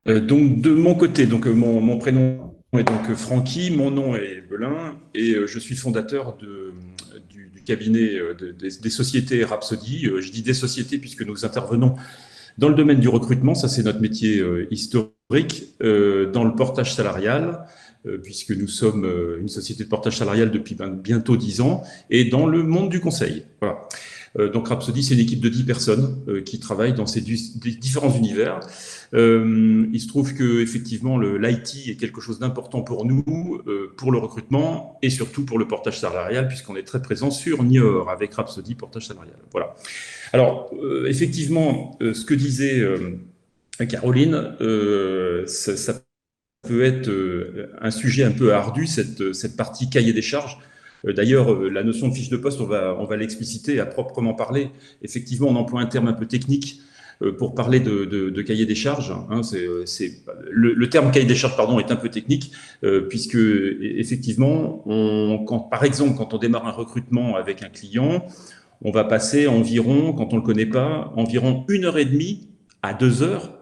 Donc de mon côté, mon prénom est donc Francky, mon nom est Belin et je suis fondateur du cabinet des sociétés Rhapsody. Je dis des sociétés puisque nous intervenons dans le domaine du recrutement, ça c'est notre métier historique, dans le portage salarial, puisque nous sommes une société de portage salarial depuis bientôt 10 ans, et dans le monde du conseil. Voilà. Donc Rhapsody, c'est une équipe de 10 personnes qui travaillent dans ces différents univers. Il se trouve que effectivement l'IT est quelque chose d'important pour nous, pour le recrutement et surtout pour le portage salarial, puisqu'on est très présent sur Niort avec Rhapsody portage salarial. Voilà. Alors effectivement, ce que disait Caroline, ça peut être un sujet un peu ardu, cette partie cahier des charges. D'ailleurs, la notion de fiche de poste, on va l'expliciter à proprement parler. Effectivement, on emploie un terme un peu technique pour parler de cahier des charges. Hein, le terme cahier des charges, pardon, est un peu technique, puisque effectivement, par exemple, quand on démarre un recrutement avec un client, on va passer environ, quand on ne le connaît pas, environ 1 heure et demie à 2 heures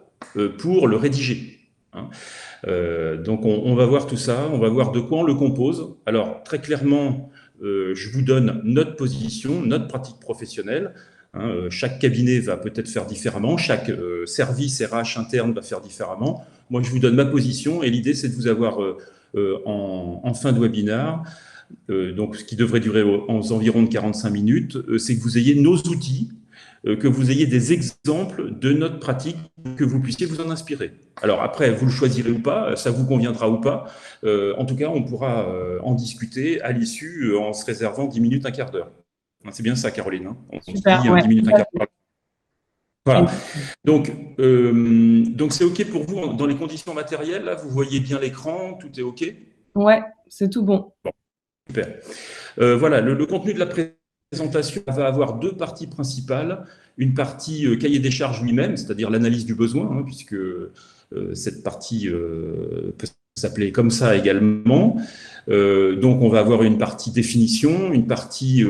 pour le rédiger. Hein. Donc on va voir tout ça, on va voir de quoi on le compose. Alors très clairement, je vous donne notre position, notre pratique professionnelle. Hein, chaque cabinet va peut-être faire différemment, chaque service RH interne va faire différemment. Moi, je vous donne ma position et l'idée, c'est de vous avoir en fin de webinaire, donc ce qui devrait durer aux environs de 45 minutes, c'est que vous ayez nos outils, que vous ayez des exemples de notre pratique, que vous puissiez vous en inspirer. Alors après, vous le choisirez ou pas, ça vous conviendra ou pas. En tout cas, on pourra en discuter à l'issue en se réservant 10 minutes, un quart d'heure. C'est bien ça, Caroline. Hein, on se Super, dit ouais. 10 minutes, un quart d'heure. Et- Voilà. Donc c'est OK pour vous dans les conditions matérielles. Là, vous voyez bien l'écran, tout est OK. Ouais, c'est tout bon. Super. Voilà, le contenu de la présentation va avoir deux parties principales. Une partie cahier des charges lui-même, c'est-à-dire l'analyse du besoin, hein, puisque cette partie peut s'appeler comme ça également. Donc, on va avoir une partie définition, une partie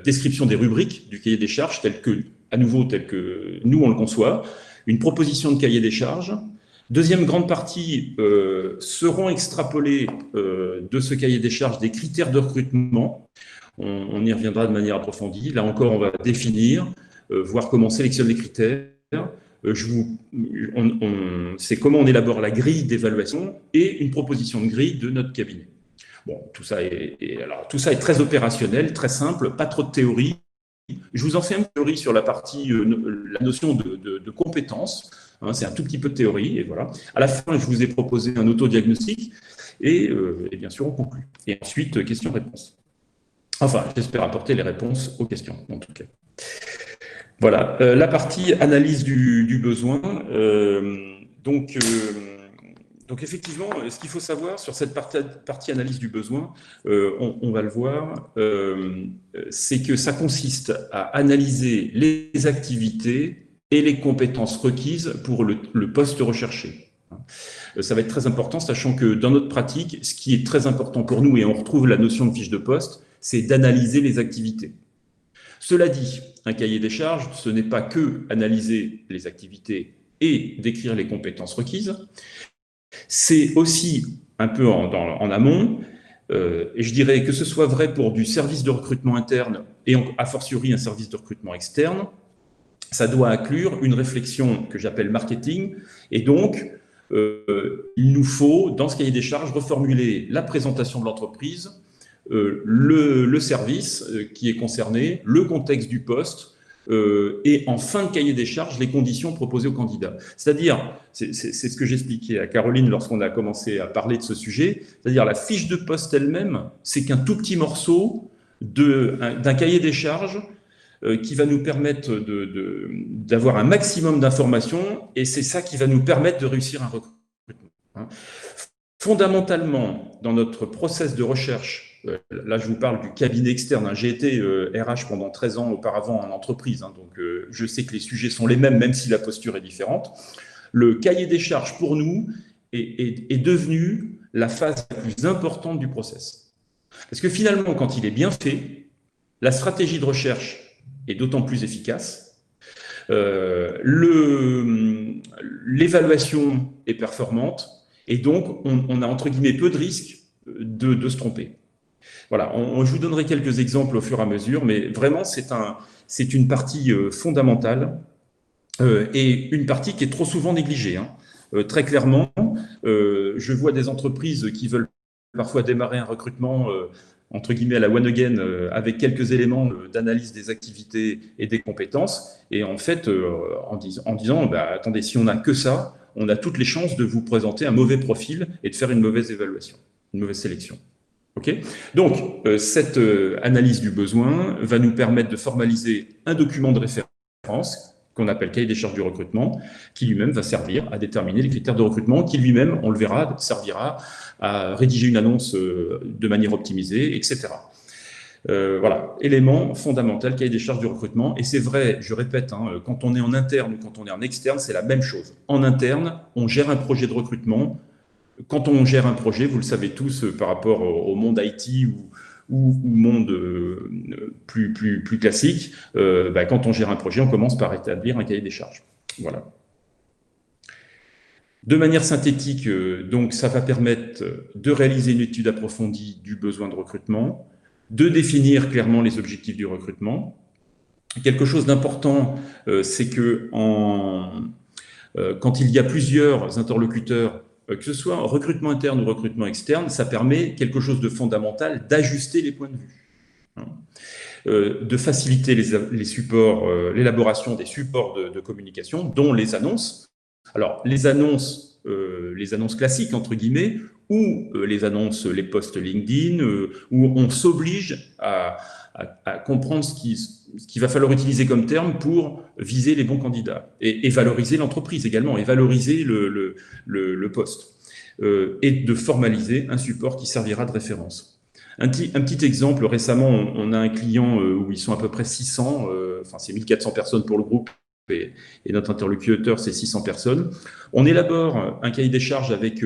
description des rubriques du cahier des charges, tel que nous, on le conçoit, une proposition de cahier des charges. Deuxième grande partie, seront extrapolés de ce cahier des charges des critères de recrutement. On y reviendra de manière approfondie. Là encore, on va définir, voir comment on sélectionne les critères. C'est comment on élabore la grille d'évaluation et une proposition de grille de notre cabinet. Bon, tout ça est très opérationnel, très simple, pas trop de théorie. Je vous en fais une théorie sur la partie, la notion de compétence. Hein, c'est un tout petit peu de théorie, et voilà. À la fin, je vous ai proposé un autodiagnostic, et bien sûr, on conclut. Et ensuite, questions-réponses. Enfin, j'espère apporter les réponses aux questions, en tout cas. Voilà, la partie analyse du besoin. Donc, effectivement, ce qu'il faut savoir sur cette partie analyse du besoin, on va le voir, c'est que ça consiste à analyser les activités et les compétences requises pour le poste recherché. Ça va être très important, sachant que dans notre pratique, ce qui est très important pour nous, et on retrouve la notion de fiche de poste, c'est d'analyser les activités. Cela dit, un cahier des charges, ce n'est pas que analyser les activités et décrire les compétences requises, c'est aussi un peu en amont, et je dirais que ce soit vrai pour du service de recrutement interne et a fortiori un service de recrutement externe, ça doit inclure une réflexion que j'appelle marketing, et donc il nous faut, dans ce cahier des charges, reformuler la présentation de l'entreprise, le service qui est concerné, le contexte du poste, et en fin de cahier des charges, les conditions proposées aux candidats. C'est-à-dire, c'est ce que j'expliquais à Caroline lorsqu'on a commencé à parler de ce sujet, c'est-à-dire la fiche de poste elle-même, c'est qu'un tout petit morceau d'un cahier des charges qui va nous permettre d'avoir un maximum d'informations, et c'est ça qui va nous permettre de réussir un recrutement. Hein. Fondamentalement, dans notre process de recherche, là je vous parle du cabinet externe, hein, j'ai été RH pendant 13 ans auparavant en entreprise, hein, donc je sais que les sujets sont les mêmes, même si la posture est différente. Le cahier des charges pour nous est devenu la phase la plus importante du process. Parce que finalement, quand il est bien fait, la stratégie de recherche est d'autant plus efficace. L'évaluation est performante et donc on a entre guillemets peu de risques de se tromper. Voilà, je vous donnerai quelques exemples au fur et à mesure, mais vraiment c'est une partie fondamentale et une partie qui est trop souvent négligée. Hein. Très clairement, je vois des entreprises qui veulent parfois démarrer un recrutement entre guillemets à la one again avec quelques éléments d'analyse des activités et des compétences et en fait en disant bah, attendez, si on n'a que ça, on a toutes les chances de vous présenter un mauvais profil et de faire une mauvaise évaluation, une mauvaise sélection. Okay, donc, cette analyse du besoin va nous permettre de formaliser un document de référence qu'on appelle cahier des charges du recrutement, qui lui-même va servir à déterminer les critères de recrutement, qui lui-même, on le verra, servira à rédiger une annonce de manière optimisée, etc. Voilà, élément fondamental, cahier des charges du recrutement. Et c'est vrai, je répète, hein, quand on est en interne ou quand on est en externe, c'est la même chose. En interne, on gère un projet de recrutement. Quand on gère un projet, vous le savez tous, par rapport au monde IT ou monde plus classique, bah, quand on gère un projet, on commence par établir un cahier des charges. Voilà. De manière synthétique, donc, ça va permettre de réaliser une étude approfondie du besoin de recrutement, de définir clairement les objectifs du recrutement. Quelque chose d'important, c'est que quand il y a plusieurs interlocuteurs, que ce soit en recrutement interne ou recrutement externe, ça permet quelque chose de fondamental, d'ajuster les points de vue, de faciliter les supports, l'élaboration des supports de communication, dont les annonces. Alors, les annonces classiques, entre guillemets, ou les annonces, les posts LinkedIn, où on s'oblige à comprendre ce qu'il va falloir utiliser comme terme pour viser les bons candidats et valoriser l'entreprise également, et valoriser le poste, et de formaliser un support qui servira de référence. Un petit exemple, récemment, on a un client où ils sont à peu près 600, enfin c'est 1400 personnes pour le groupe, et notre interlocuteur, c'est 600 personnes. On élabore un cahier des charges avec,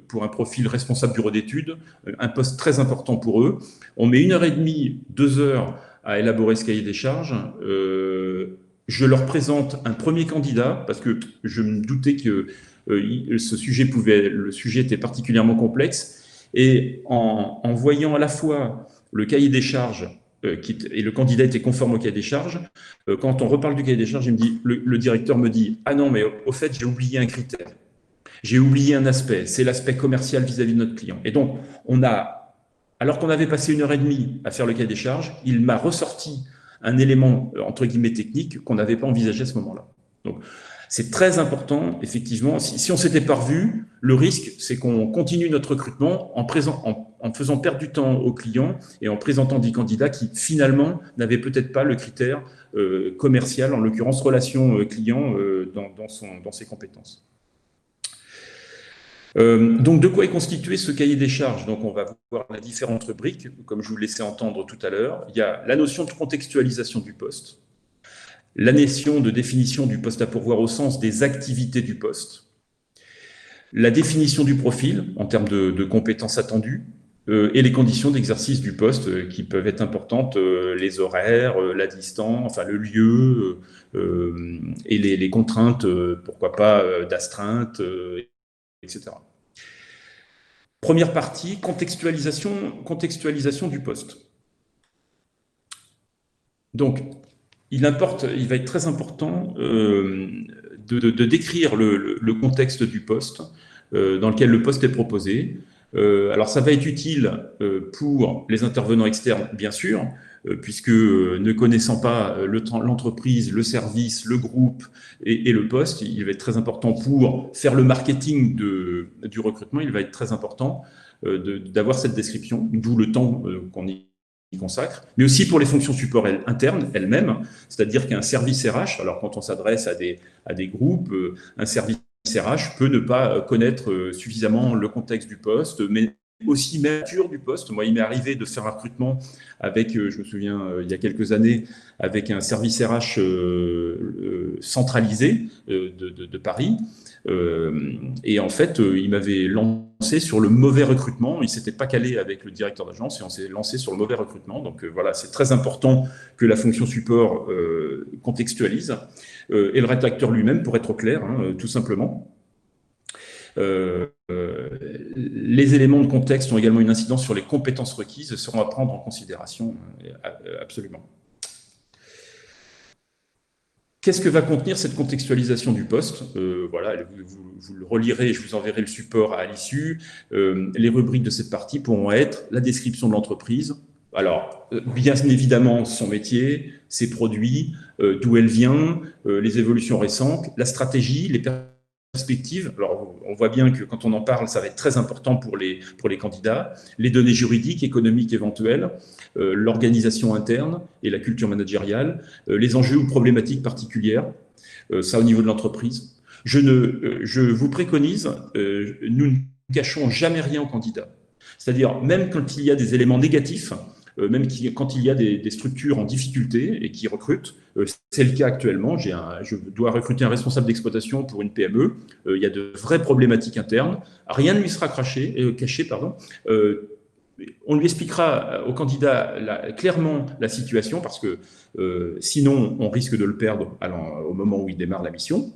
pour un profil responsable bureau d'études, un poste très important pour eux. On met 1h30, 2 heures à élaborer ce cahier des charges. Je leur présente un premier candidat parce que je me doutais que le sujet était particulièrement complexe. Et en voyant à la fois le cahier des charges et le candidat était conforme au cahier des charges. Quand on reparle du cahier des charges, le directeur me dit « Ah non, mais au fait, j'ai oublié un critère. J'ai oublié un aspect. C'est l'aspect commercial vis-à-vis de notre client. » Et donc, alors qu'on avait passé 1h30 à faire le cahier des charges, il m'a ressorti un élément, entre guillemets, technique qu'on n'avait pas envisagé à ce moment-là. Donc, c'est très important, effectivement. Si on s'était pas revu, le risque, c'est qu'on continue notre recrutement en faisant perdre du temps aux clients et en présentant des candidats qui, finalement, n'avaient peut-être pas le critère commercial, en l'occurrence relation client, dans ses compétences. Donc, de quoi est constitué ce cahier des charges? Donc, on va voir les différentes rubriques, comme je vous laissais entendre tout à l'heure. Il y a la notion de contextualisation du poste, la notion de définition du poste à pourvoir au sens des activités du poste, la définition du profil en termes de compétences attendues et les conditions d'exercice du poste qui peuvent être importantes, les horaires, la distance, enfin le lieu et les contraintes, pourquoi pas d'astreinte, etc. Première partie, contextualisation du poste. Donc, il va être très important de décrire le contexte du poste dans lequel le poste est proposé. Alors, ça va être utile pour les intervenants externes, bien sûr, puisque ne connaissant pas l'entreprise, le service, le groupe et le poste, il va être très important pour faire le marketing du recrutement, il va être très important d'avoir cette description, d'où le temps qu'on y consacre, mais aussi pour les fonctions support internes elles-mêmes, c'est-à-dire qu'un service RH, alors quand on s'adresse à des groupes, un service RH peut ne pas connaître suffisamment le contexte du poste, mais aussi même la nature du poste. Moi, il m'est arrivé de faire un recrutement avec, je me souviens, il y a quelques années, avec un service RH centralisé de Paris. Et en fait, il m'avait lancé sur le mauvais recrutement. Il ne s'était pas calé avec le directeur d'agence et on s'est lancé sur le mauvais recrutement. Donc voilà, c'est très important que la fonction support contextualise, et le rédacteur lui-même, pour être clair, tout simplement. Les éléments de contexte ont également une incidence sur les compétences requises, seront à prendre en considération absolument. Qu'est-ce que va contenir cette contextualisation du poste? Voilà, vous le relirez et je vous enverrai le support à l'issue. Les rubriques de cette partie pourront être la description de l'entreprise. Alors, bien évidemment, son métier, ses produits, d'où elle vient, les évolutions récentes, la stratégie, les perspectives. Alors, on voit bien que quand on en parle, ça va être très important pour les candidats. Les données juridiques, économiques éventuelles, l'organisation interne et la culture managériale, les enjeux ou problématiques particulières, ça au niveau de l'entreprise. Je vous préconise, nous ne cachons jamais rien aux candidats. C'est-à-dire, même quand il y a des éléments négatifs, même quand il y a des structures en difficulté et qui recrutent, c'est le cas actuellement. Je dois recruter un responsable d'exploitation pour une PME. Il y a de vraies problématiques internes. Rien ne lui sera caché. On lui expliquera au candidat clairement la situation parce que sinon, on risque de le perdre au moment où il démarre la mission.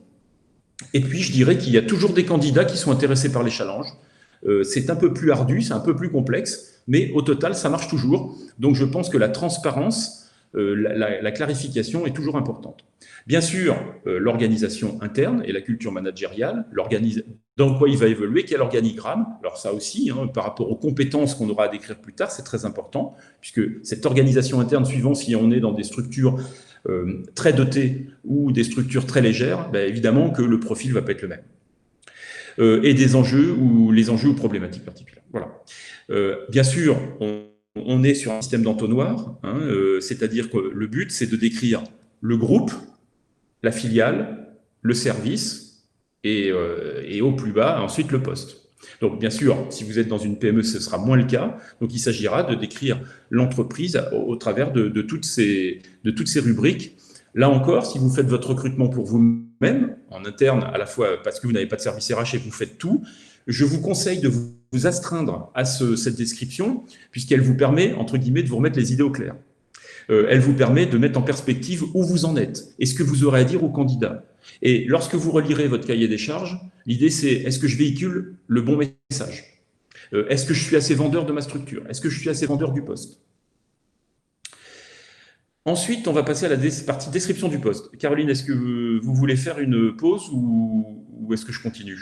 Et puis, je dirais qu'il y a toujours des candidats qui sont intéressés par les challenges. C'est un peu plus ardu, c'est un peu plus complexe, mais au total, ça marche toujours. Donc, je pense que la transparence, la clarification est toujours importante. Bien sûr, l'organisation interne et la culture managériale, dans quoi il va évoluer, quel organigramme. Alors ça aussi, par rapport aux compétences qu'on aura à décrire plus tard, c'est très important, puisque cette organisation interne, suivant si on est dans des structures très dotées ou des structures très légères, évidemment que le profil ne va pas être le même. Et les enjeux ou problématiques particulières. Voilà. Bien sûr, on est sur un système d'entonnoir, c'est-à-dire que le but, c'est de décrire le groupe, la filiale, le service et au plus bas, ensuite le poste. Donc, bien sûr, si vous êtes dans une PME, ce sera moins le cas. Donc, il s'agira de décrire l'entreprise au travers de toutes ces rubriques. Là encore, si vous faites votre recrutement pour vous-même, en interne, à la fois parce que vous n'avez pas de service RH et que vous faites tout, je vous conseille de vous astreindre à cette description, puisqu'elle vous permet, entre guillemets, de vous remettre les idées au clair. Elle vous permet de mettre en perspective où vous en êtes et ce que vous aurez à dire aux candidats. Et lorsque vous relirez votre cahier des charges, l'idée c'est est-ce que je véhicule le bon message? Est-ce que je suis assez vendeur de ma structure? Est-ce que je suis assez vendeur du poste? Ensuite, on va passer à la partie description du poste. Caroline, est-ce que vous voulez faire une pause ou est-ce que je continue?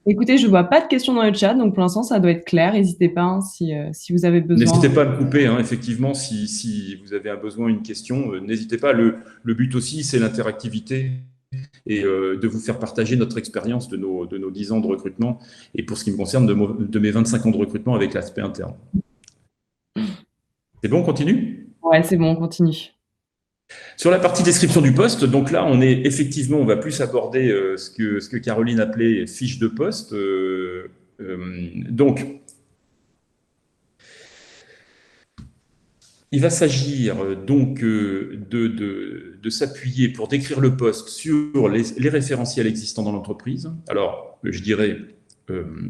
Écoutez, je ne vois pas de questions dans le chat, donc pour l'instant, ça doit être clair. N'hésitez pas si vous avez besoin. N'hésitez pas à me couper, effectivement, si vous avez un besoin, une question, n'hésitez pas. Le but aussi, c'est l'interactivité et de vous faire partager notre expérience de nos 10 ans de recrutement et pour ce qui me concerne, de mes 25 ans de recrutement avec l'aspect interne. C'est bon, on continue? Ouais, c'est bon, on continue. Sur la partie description du poste, donc là, on va plus aborder ce que Caroline appelait fiche de poste. Donc, il va s'agir donc de s'appuyer pour décrire le poste sur les référentiels existants dans l'entreprise. Alors, je dirais,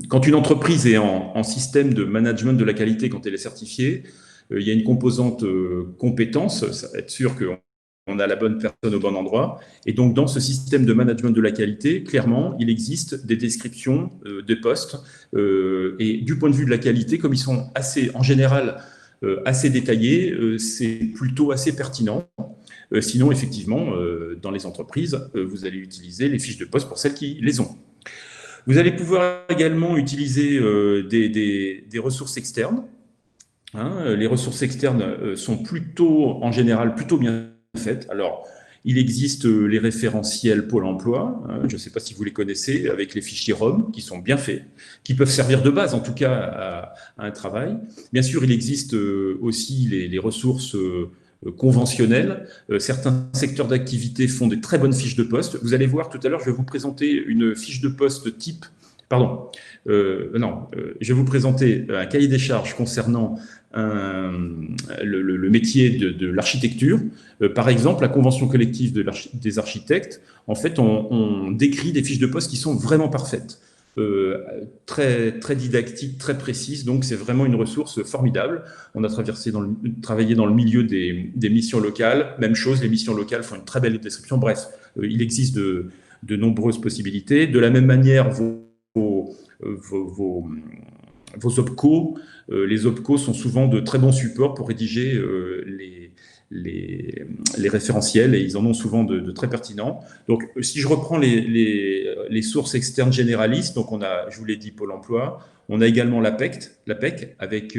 quand une entreprise est en système de management de la qualité, quand elle est certifiée, il y a une composante compétence, ça va être sûr qu'on a la bonne personne au bon endroit. Et donc, dans ce système de management de la qualité, clairement, il existe des descriptions des postes. Et du point de vue de la qualité, comme ils sont en général, assez détaillés, c'est plutôt assez pertinent. Sinon, effectivement, dans les entreprises, vous allez utiliser les fiches de poste pour celles qui les ont. Vous allez pouvoir également utiliser des ressources externes. Les ressources externes sont en général plutôt bien faites. Alors, il existe les référentiels Pôle emploi, je ne sais pas si vous les connaissez, avec les fichiers ROM qui sont bien faits, qui peuvent servir de base en tout cas à un travail. Bien sûr, il existe aussi les ressources conventionnelles. Certains secteurs d'activité font des très bonnes fiches de poste. Vous allez voir tout à l'heure, je vais vous présenter une fiche de poste type. Je vais vous présenter un cahier des charges concernant le métier de l'architecture. Par exemple, la convention collective des architectes, en fait, on décrit des fiches de poste qui sont vraiment parfaites. très didactique, très précise. Donc, c'est vraiment une ressource formidable. On a travaillé dans le milieu des missions locales. Même chose, les missions locales font une très belle description. Bref, il existe de nombreuses possibilités. De la même manière, vos, vos, vos OPCO, les OPCO sont souvent de très bons supports pour rédiger les référentiels, et ils en ont souvent de très pertinents. Donc, si je reprends les sources externes généralistes, donc je vous l'ai dit, Pôle emploi, on a également l'APEC avec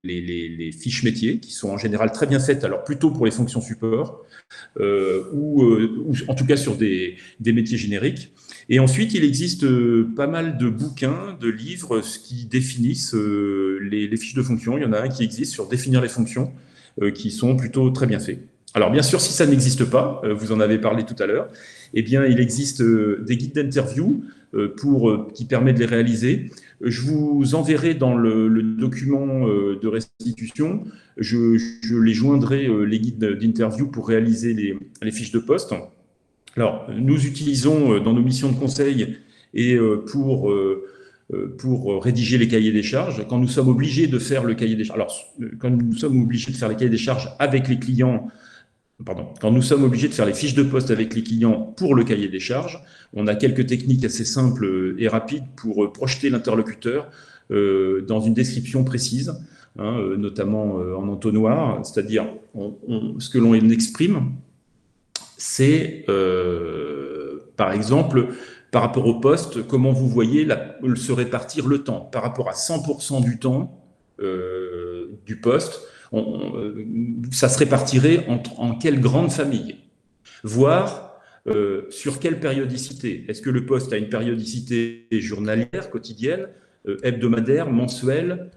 les fiches métiers qui sont en général très bien faites, alors plutôt pour les fonctions support, ou en tout cas sur des métiers génériques. Et ensuite, il existe pas mal de bouquins, de livres qui définissent les fiches de fonction. Il y en a un qui existe sur définir les fonctions, qui sont plutôt très bien faits. Alors, bien sûr, si ça n'existe pas, vous en avez parlé tout à l'heure, eh bien, il existe des guides d'interview qui permettent de les réaliser. Je vous enverrai dans le document de restitution, je les joindrai, les guides d'interview, pour réaliser les fiches de poste. Alors, nous utilisons dans nos missions de conseil et pour rédiger les cahiers des charges, quand nous sommes obligés de faire le cahier des charges, alors quand nous sommes obligés de faire les cahiers des charges avec les clients, quand nous sommes obligés de faire les fiches de poste avec les clients pour le cahier des charges, on a quelques techniques assez simples et rapides pour projeter l'interlocuteur dans une description précise, hein, notamment en entonnoir, c'est-à-dire ce que l'on exprime, c'est par exemple, par rapport au poste, comment vous voyez se répartir le temps par rapport à 100% du temps du poste. Ça se répartirait en quelle grande famille, voire sur quelle périodicité. Est-ce que le poste a une périodicité journalière, quotidienne, hebdomadaire, mensuelle,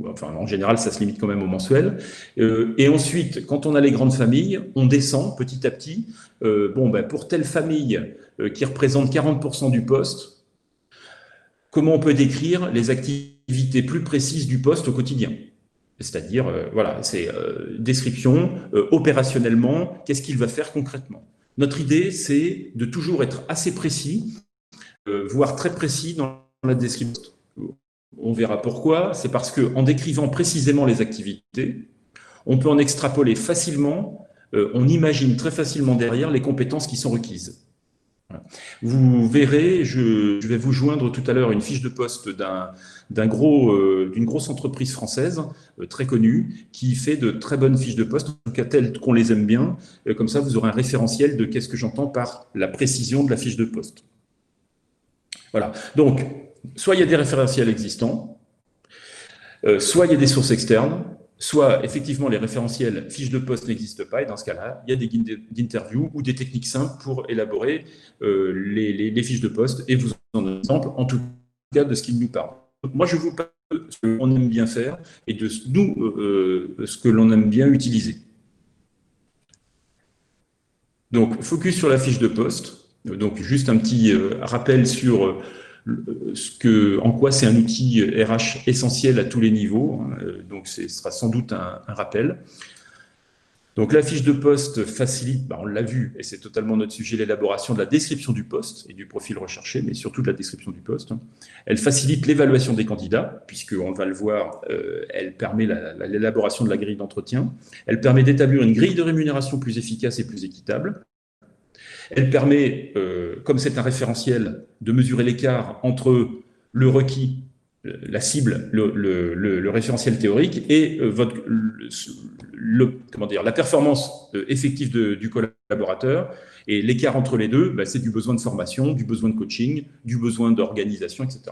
enfin, en général, ça se limite quand même au mensuel. Et ensuite, quand on a les grandes familles, on descend petit à petit. Pour telle famille qui représente 40% du poste, comment on peut décrire les activités plus précises du poste au quotidien? C'est-à-dire, voilà, c'est description, opérationnellement, qu'est-ce qu'il va faire concrètement? Notre idée, c'est de toujours être assez précis, voire très précis dans la description. On verra pourquoi. C'est parce qu'en décrivant précisément les activités, on peut en extrapoler facilement, on imagine très facilement derrière les compétences qui sont requises. Vous verrez, je vais vous joindre tout à l'heure une fiche de poste d'une grosse entreprise française très connue qui fait de très bonnes fiches de poste, en tout cas telles qu'on les aime bien. Comme ça, vous aurez un référentiel de qu'est-ce que j'entends par la précision de la fiche de poste. Voilà. Donc, soit il y a des référentiels existants, soit il y a des sources externes, soit effectivement les référentiels fiches de poste n'existent pas, et dans ce cas-là, il y a des guides d'interview ou des techniques simples pour élaborer les fiches de poste, et vous en donnez un exemple, en tout cas, de ce qu'il nous parle. Moi, je vous parle de ce qu'on aime bien faire et de ce que l'on aime bien utiliser. Donc, focus sur la fiche de poste. Donc, juste un petit rappel sur en quoi c'est un outil RH essentiel à tous les niveaux. Donc, ce sera sans doute un rappel. Donc, la fiche de poste facilite, on l'a vu, et c'est totalement notre sujet, l'élaboration de la description du poste et du profil recherché, mais surtout de la description du poste. Elle facilite l'évaluation des candidats, puisqu'on va le voir, elle permet l'élaboration de la grille d'entretien. Elle permet d'établir une grille de rémunération plus efficace et plus équitable. Elle permet, comme c'est un référentiel, de mesurer l'écart entre le requis, la cible, le référentiel théorique, et la performance effective du collaborateur. Et l'écart entre les deux, c'est du besoin de formation, du besoin de coaching, du besoin d'organisation, etc.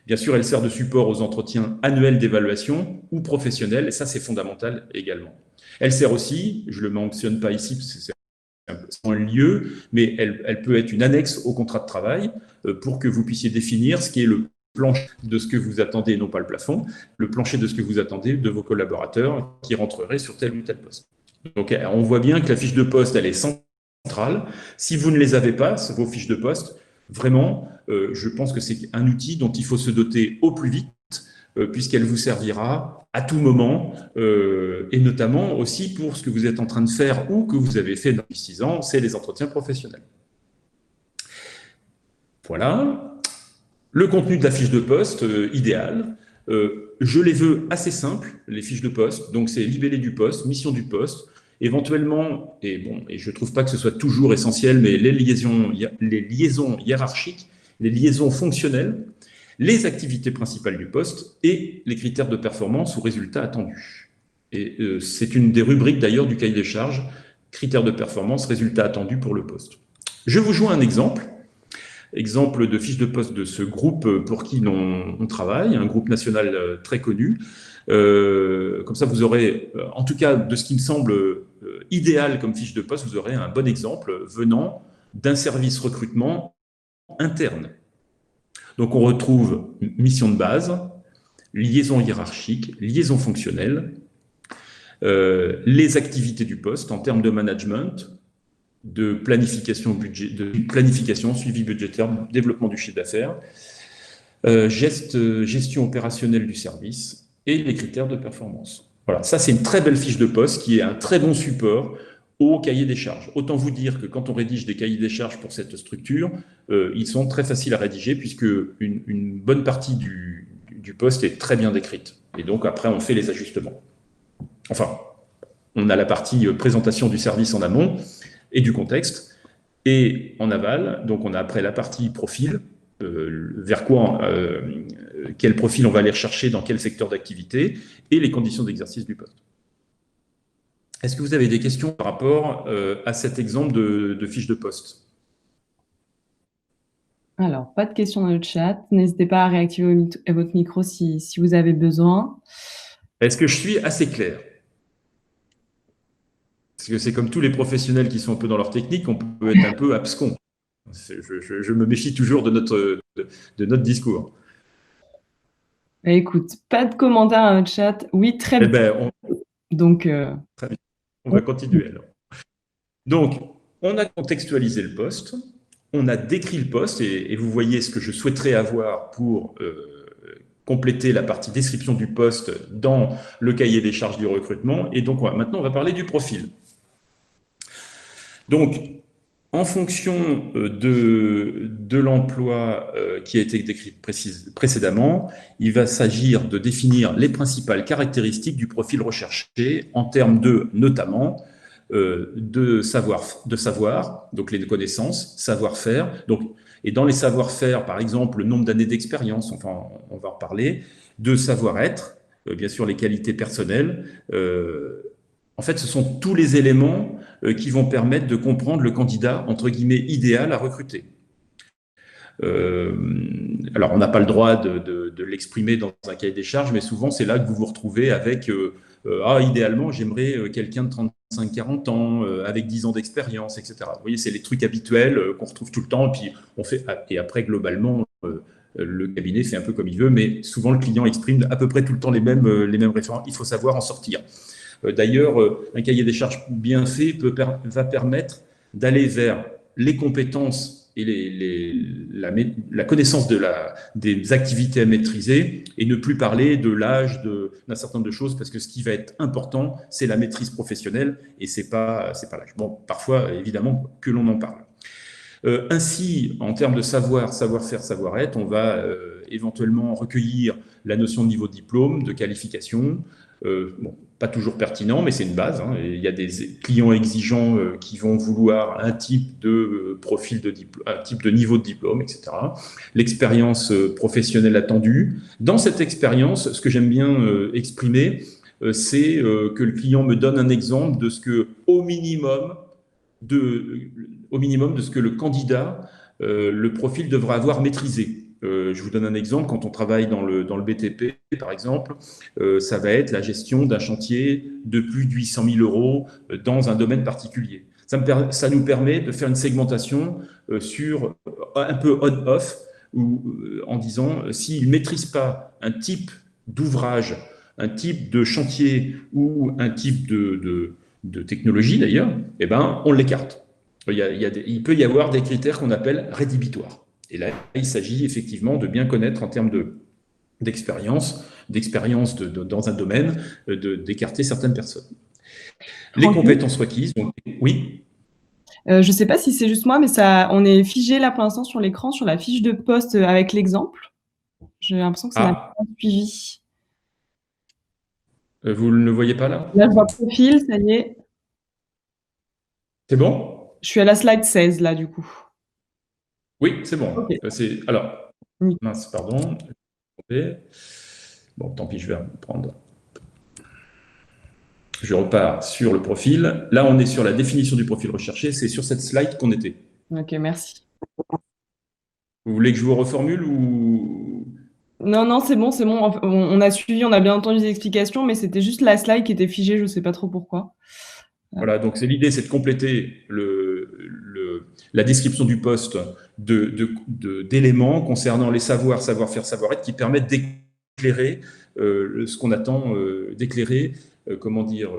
Bien sûr, elle sert de support aux entretiens annuels d'évaluation ou professionnels, et ça, c'est fondamental également. Elle sert aussi, je ne le mentionne pas ici, parce que c'est un lieu, mais elle peut être une annexe au contrat de travail pour que vous puissiez définir ce qui est le plancher de ce que vous attendez, non pas le plafond, le plancher de ce que vous attendez de vos collaborateurs qui rentreraient sur tel ou tel poste. Donc, on voit bien que la fiche de poste, elle est centrale. Si vous ne les avez pas, vos fiches de poste, vraiment, je pense que c'est un outil dont il faut se doter au plus vite, puisqu'elle vous servira à tout moment, et notamment aussi pour ce que vous êtes en train de faire ou que vous avez fait depuis 6 ans, c'est les entretiens professionnels. Voilà. Le contenu de la fiche de poste, idéal. Je les veux assez simples, les fiches de poste. Donc, c'est libellé du poste, mission du poste. Éventuellement, et je ne trouve pas que ce soit toujours essentiel, mais les liaisons hiérarchiques, les liaisons fonctionnelles, les activités principales du poste et les critères de performance ou résultats attendus. Et c'est une des rubriques d'ailleurs du cahier des charges, critères de performance, résultats attendus pour le poste. Je vous joins un exemple de fiche de poste de ce groupe pour qui on travaille, un groupe national très connu. Comme ça, vous aurez, en tout cas, de ce qui me semble idéal comme fiche de poste, vous aurez un bon exemple venant d'un service recrutement interne. Donc, on retrouve mission de base, liaison hiérarchique, liaison fonctionnelle, les activités du poste en termes de management, de planification, suivi budgétaire, développement du chiffre d'affaires, gestion opérationnelle du service et les critères de performance. Voilà, ça c'est une très belle fiche de poste qui est un très bon support au cahier des charges. Autant vous dire que quand on rédige des cahiers des charges pour cette structure, ils sont très faciles à rédiger puisque une bonne partie du poste est très bien décrite. Et donc après, on fait les ajustements. Enfin, on a la partie présentation du service en amont et du contexte. Et en aval, donc on a après la partie profil, vers quoi, quel profil on va aller rechercher dans quel secteur d'activité, et les conditions d'exercice du poste. Est-ce que vous avez des questions par rapport à cet exemple de fiche de poste? Alors, pas de questions dans le chat. N'hésitez pas à réactiver votre micro si vous avez besoin. Est-ce que je suis assez clair? Parce que c'est comme tous les professionnels qui sont un peu dans leur technique, on peut être un peu abscon. Je me méfie toujours de notre discours. Écoute, pas de commentaires dans le chat. Oui, très bien. Donc, très bien. On va continuer alors. Donc, on a contextualisé le poste, on a décrit le poste, et vous voyez ce que je souhaiterais avoir pour compléter la partie description du poste dans le cahier des charges du recrutement. Et donc, maintenant, on va parler du profil. Donc, en fonction de l'emploi qui a été décrit précédemment, il va s'agir de définir les principales caractéristiques du profil recherché en termes notamment, de savoir, donc les connaissances, savoir-faire. Et dans les savoir-faire, par exemple, le nombre d'années d'expérience, enfin, on va en reparler, de savoir-être, bien sûr les qualités personnelles. En fait, ce sont tous les éléments qui vont permettre de comprendre le candidat, entre guillemets, idéal à recruter. Alors, on n'a pas le droit de l'exprimer dans un cahier des charges, mais souvent, c'est là que vous vous retrouvez avec idéalement, j'aimerais quelqu'un de 35-40 ans, avec 10 ans d'expérience, etc. Vous voyez, c'est les trucs habituels qu'on retrouve tout le temps, et après, globalement, le cabinet fait un peu comme il veut, mais souvent, le client exprime à peu près tout le temps les mêmes références. Il faut savoir en sortir. D'ailleurs, un cahier des charges bien fait va permettre d'aller vers les compétences et la connaissance des activités à maîtriser et ne plus parler de l'âge, d'un certain nombre de choses, parce que ce qui va être important, c'est la maîtrise professionnelle et c'est pas l'âge. Bon, parfois, évidemment, que l'on en parle. Ainsi, en termes de savoir-faire, savoir-être, on va éventuellement recueillir la notion de niveau de diplôme, de qualification. Pas toujours pertinent, mais c'est une base. Il y a des clients exigeants qui vont vouloir un type de profil de diplôme, un type de niveau de diplôme, etc. L'expérience professionnelle attendue. Dans cette expérience, ce que j'aime bien exprimer, c'est que le client me donne un exemple de ce que, au minimum de ce que le candidat, le profil devra avoir maîtrisé. Je vous donne un exemple. Quand on travaille dans le BTP, par exemple, ça va être la gestion d'un chantier de plus de 800 000 euros dans un domaine particulier. Ça nous permet de faire une segmentation sur un peu on-off, en disant s'il ne maîtrise pas un type d'ouvrage, un type de chantier ou un type de technologie d'ailleurs, eh ben, on l'écarte. Il peut y avoir des critères qu'on appelle rédhibitoires. Et là, il s'agit effectivement de bien connaître en termes d'expérience dans un domaine, d'écarter certaines personnes. Les compétences requises, donc, oui. Je sais pas si c'est juste moi, mais on est figé là pour l'instant sur l'écran, sur la fiche de poste avec l'exemple. J'ai l'impression que ça n'a Ah, pas suivi. vous ne le voyez pas là? Là, je vois profil, ça y est. C'est bon? Je suis à la slide 16 là, du coup. Oui, c'est bon. OK. Alors, Nickel. mince, pardon. Bon, tant pis, je vais reprendre. Je repars sur le profil. Là, on est sur la définition du profil recherché. C'est sur cette slide qu'on était. OK, merci. Vous voulez que je vous reformule ou... Non, non, c'est bon, c'est bon. On a suivi, on a bien entendu les explications, mais c'était juste la slide qui était figée, je sais pas trop pourquoi. Voilà, donc l'idée, c'est de compléter la description du poste d'éléments concernant les savoirs, savoir-faire, savoir-être qui permettent d'éclairer ce qu'on attend d'éclairer, comment dire,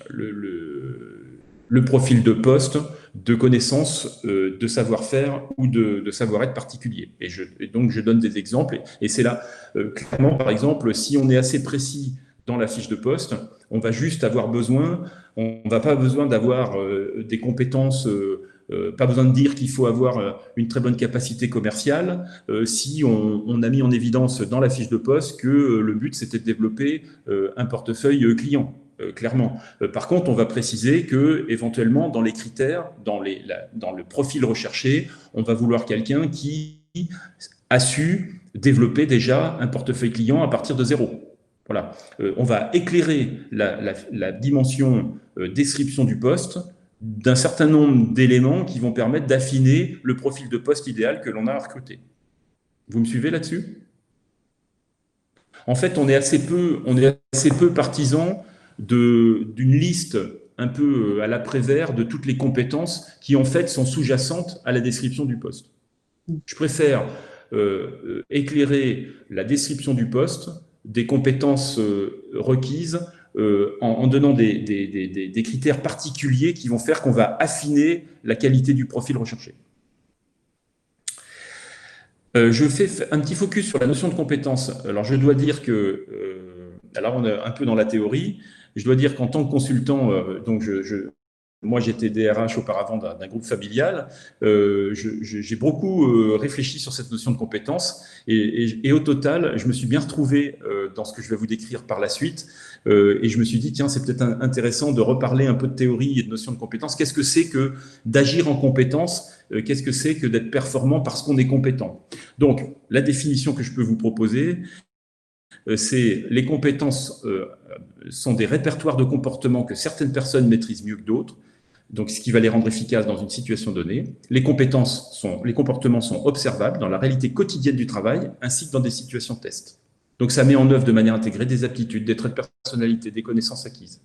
le profil de poste, de connaissances, de savoir-faire ou de savoir-être particulier. Et donc, je donne des exemples. Et c'est là, clairement, par exemple, si on est assez précis dans la fiche de poste, on va juste avoir besoin, on n'a pas besoin d'avoir des compétences, pas besoin de dire qu'il faut avoir une très bonne capacité commerciale. Si on a mis en évidence dans la fiche de poste que le but, c'était de développer un portefeuille client. Clairement. Par contre, on va préciser que éventuellement, dans les critères, dans le profil recherché, on va vouloir quelqu'un qui a su développer déjà un portefeuille client à partir de zéro. Voilà. On va éclairer la dimension description du poste d'un certain nombre d'éléments qui vont permettre d'affiner le profil de poste idéal que l'on a à recruter. Vous me suivez là-dessus? En fait, on est assez peu partisans d'une liste un peu à l'après-vert de toutes les compétences qui, en fait, sont sous-jacentes à la description du poste. Je préfère éclairer la description du poste, des compétences requises, en donnant des critères particuliers qui vont faire qu'on va affiner la qualité du profil recherché. Je fais un petit focus sur la notion de compétence. Alors, je dois dire que, alors on est un peu dans la théorie, je dois dire qu'en tant que consultant, donc moi j'étais DRH auparavant d'un groupe familial, j'ai beaucoup réfléchi sur cette notion de compétence et au total, je me suis bien retrouvé dans ce que je vais vous décrire par la suite et je me suis dit, tiens, c'est peut-être intéressant de reparler un peu de théorie et de notion de compétence. Qu'est-ce que c'est que d'agir en compétence? Qu'est-ce que c'est que d'être performant parce qu'on est compétent? Donc, la définition que je peux vous proposer, c'est les compétences sont des répertoires de comportement que certaines personnes maîtrisent mieux que d'autres, donc ce qui va les rendre efficaces dans une situation donnée. Les comportements sont observables dans la réalité quotidienne du travail ainsi que dans des situations test. Donc, ça met en œuvre de manière intégrée des aptitudes, des traits de personnalité, des connaissances acquises.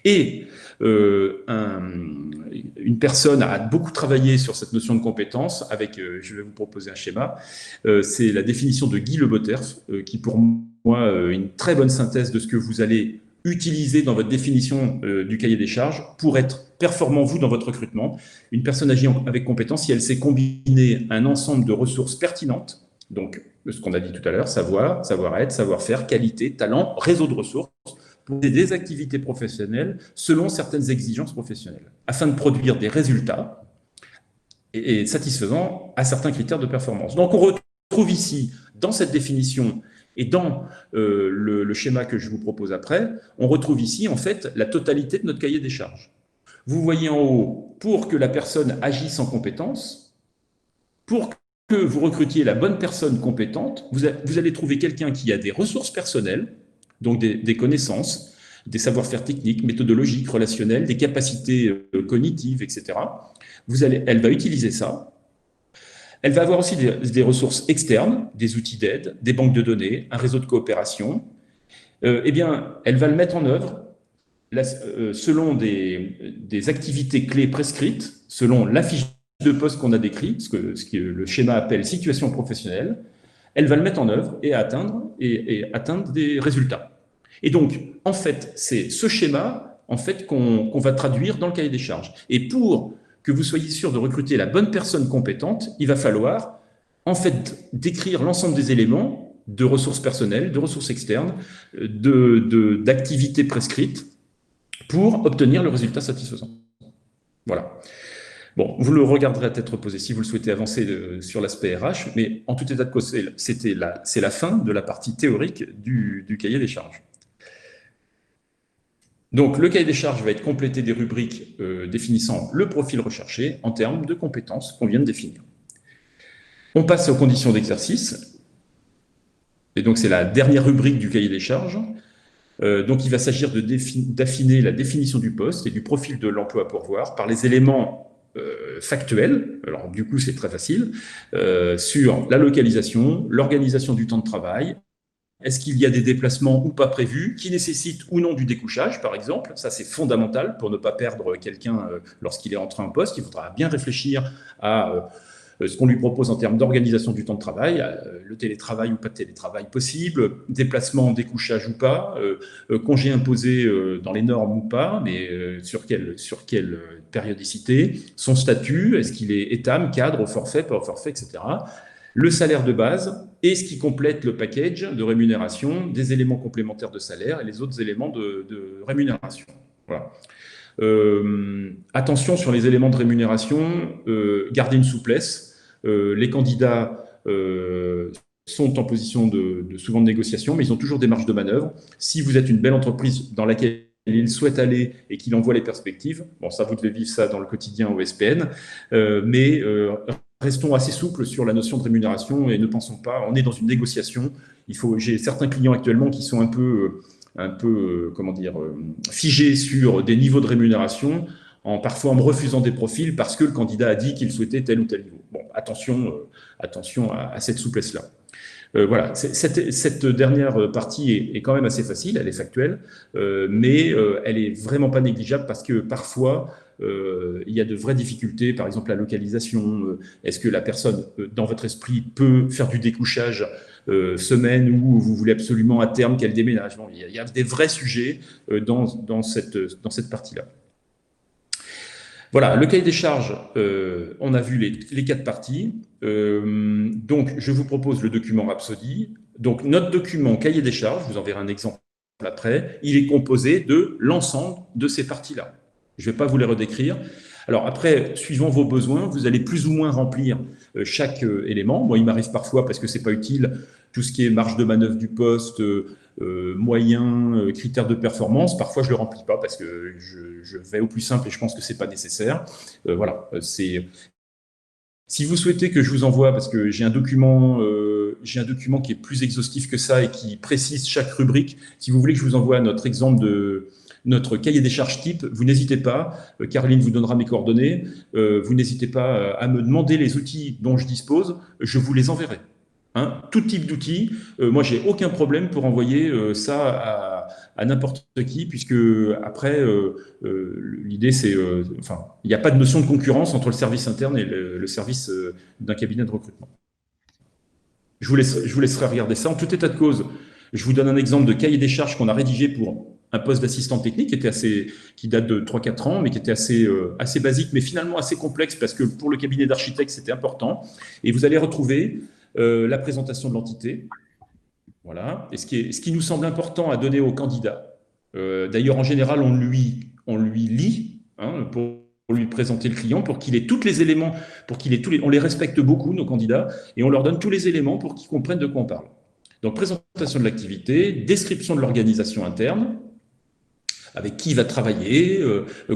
Et une personne a beaucoup travaillé sur cette notion de compétence avec, je vais vous proposer un schéma, c'est la définition de Guy Le Botterf, qui pour moi une très bonne synthèse de ce que vous allez utiliser dans votre définition du cahier des charges pour être performant, vous, dans votre recrutement. Une personne agit avec compétence si elle sait combiner un ensemble de ressources pertinentes, donc ce qu'on a dit tout à l'heure, savoir, savoir-être, savoir-faire, qualité, talent, réseau de ressources, pour des activités professionnelles selon certaines exigences professionnelles, afin de produire des résultats et satisfaisants à certains critères de performance. Donc, on retrouve ici, dans cette définition et dans le schéma que je vous propose après, on retrouve ici, en fait, la totalité de notre cahier des charges. Vous voyez en haut, pour que la personne agisse en compétence, pour que vous recrutiez la bonne personne compétente, vous allez trouver quelqu'un qui a des ressources personnelles, donc des connaissances, des savoir-faire techniques, méthodologiques, relationnels, des capacités cognitives, etc. Elle va utiliser ça. Elle va avoir aussi des ressources externes, des outils d'aide, des banques de données, un réseau de coopération. Eh bien, elle va le mettre en œuvre selon des activités clés prescrites, selon la fiche de poste qu'on a décrite, ce que le schéma appelle situation professionnelle. Elle va le mettre en œuvre et atteindre des résultats. Et donc, en fait, c'est ce schéma en fait, qu'on va traduire dans le cahier des charges. Et pour que vous soyez sûr de recruter la bonne personne compétente, il va falloir en fait décrire l'ensemble des éléments de ressources personnelles, de ressources externes, d'activités prescrites pour obtenir le résultat satisfaisant. Voilà. Bon, vous le regarderez à tête reposée si vous le souhaitez avancer sur l'aspect RH, mais en tout état de cause, c'est la fin de la partie théorique du cahier des charges. Donc, le cahier des charges va être complété des rubriques définissant le profil recherché en termes de compétences qu'on vient de définir. On passe aux conditions d'exercice. Et donc, c'est la dernière rubrique du cahier des charges. Donc, il va s'agir d'affiner la définition du poste et du profil de l'emploi à pourvoir par les éléments factuels. Alors, du coup, c'est très facile. Sur la localisation, l'organisation du temps de travail. Est-ce qu'il y a des déplacements ou pas prévus qui nécessitent ou non du découchage, par exemple? Ça, c'est fondamental pour ne pas perdre quelqu'un lorsqu'il est entré en poste. Il faudra bien réfléchir à ce qu'on lui propose en termes d'organisation du temps de travail, le télétravail ou pas de télétravail possible, déplacement, découchage ou pas, congé imposé dans les normes ou pas, mais sur quelle périodicité, son statut, est-ce qu'il est étam, cadre, au forfait, pas au forfait, etc. Le salaire de base et ce qui complète le package de rémunération, des éléments complémentaires de salaire et les autres éléments de rémunération. Voilà. Attention sur les éléments de rémunération, gardez une souplesse. Les candidats sont en position souvent de négociation, mais ils ont toujours des marges de manœuvre. Si vous êtes une belle entreprise dans laquelle ils souhaitent aller et qu'il envoie les perspectives, bon, ça, vous devez vivre ça dans le quotidien au SPN, mais restons assez souples sur la notion de rémunération et ne pensons pas, on est dans une négociation. J'ai certains clients actuellement qui sont un peu comment dire, figés sur des niveaux de rémunération, parfois en me refusant des profils parce que le candidat a dit qu'il souhaitait tel ou tel niveau. Bon, attention à cette souplesse-là. Voilà, cette dernière partie est quand même assez facile, elle est factuelle, mais elle est vraiment pas négligeable parce que parfois, il y a de vraies difficultés, par exemple la localisation. Est-ce que la personne, dans votre esprit, peut faire du découchage semaine où vous voulez absolument à terme qu'elle déménage? Bon, il y a des vrais sujets dans cette partie-là. Voilà, le cahier des charges, on a vu les 4 parties. Donc, je vous propose le document Rhapsody. Donc, notre document cahier des charges, je vous enverrai un exemple après, il est composé de l'ensemble de ces parties-là. Je ne vais pas vous les redécrire. Alors après, suivant vos besoins, vous allez plus ou moins remplir chaque élément. Moi, il m'arrive parfois, parce que ce n'est pas utile, tout ce qui est marge de manœuvre du poste, moyens, critères de performance, parfois je ne le remplis pas parce que je vais au plus simple et je pense que ce n'est pas nécessaire. Voilà, si vous souhaitez que je vous envoie, parce que j'ai un document qui est plus exhaustif que ça et qui précise chaque rubrique, si vous voulez que je vous envoie notre exemple de notre cahier des charges type, vous n'hésitez pas, Caroline vous donnera mes coordonnées, vous n'hésitez pas à me demander les outils dont je dispose, je vous les enverrai. Hein, tout type d'outils, moi j'ai aucun problème pour envoyer ça à n'importe qui, puisque après l'idée c'est, enfin, il n'y a pas de notion de concurrence entre le service interne et le service d'un cabinet de recrutement. Je vous laisserai regarder ça. En tout état de cause, je vous donne un exemple de cahier des charges qu'on a rédigé pour un poste d'assistant technique qui date de 3-4 ans, mais qui était assez basique, mais finalement assez complexe, parce que pour le cabinet d'architecte, c'était important. Et vous allez retrouver la présentation de l'entité. Voilà. Et ce qui nous semble important à donner au candidat. D'ailleurs, en général, on lui lit pour lui présenter le client, pour qu'il ait tous les éléments, on les respecte beaucoup, nos candidats, et on leur donne tous les éléments pour qu'ils comprennent de quoi on parle. Donc, présentation de l'activité, description de l'organisation interne, avec qui il va travailler,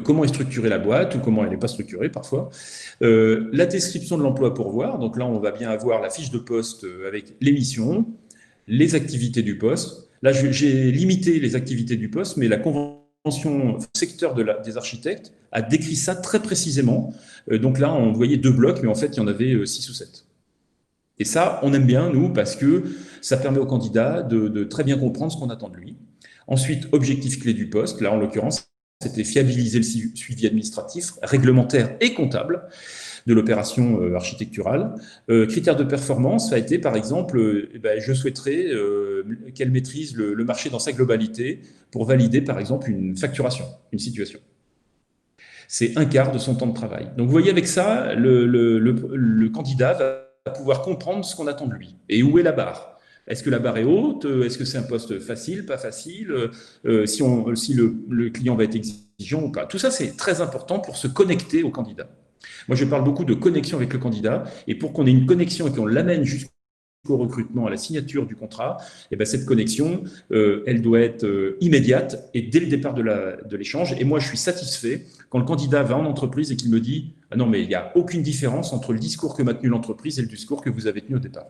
comment est structurée la boîte ou comment elle n'est pas structurée parfois. La description de l'emploi à pourvoir, donc là on va bien avoir la fiche de poste avec les missions, les activités du poste. Là j'ai limité les activités du poste, mais la convention secteur des architectes a décrit ça très précisément. Donc là on voyait 2 blocs, mais en fait il y en avait 6 ou 7. Et ça, on aime bien, nous, parce que ça permet au candidat de très bien comprendre ce qu'on attend de lui. Ensuite, objectif clé du poste. Là, en l'occurrence, c'était fiabiliser le suivi administratif, réglementaire et comptable de l'opération architecturale. Critères de performance, ça a été, par exemple, je souhaiterais qu'elle maîtrise le marché dans sa globalité pour valider, par exemple, une facturation, une situation. C'est 1/4 de son temps de travail. Donc, vous voyez, avec ça, le candidat va pouvoir comprendre ce qu'on attend de lui et où est la barre. Est-ce que la barre est haute? Est-ce que c'est un poste facile, pas facile? Si le client va être exigeant ou pas? Tout ça, c'est très important pour se connecter au candidat. Moi, je parle beaucoup de connexion avec le candidat. Et pour qu'on ait une connexion et qu'on l'amène jusqu'au recrutement, à la signature du contrat, et ben cette connexion, elle doit être immédiate et dès le départ de l'échange. Et moi, je suis satisfait quand le candidat va en entreprise et qu'il me dit « Ah non, mais il n'y a aucune différence entre le discours que m'a tenu l'entreprise et le discours que vous avez tenu au départ. »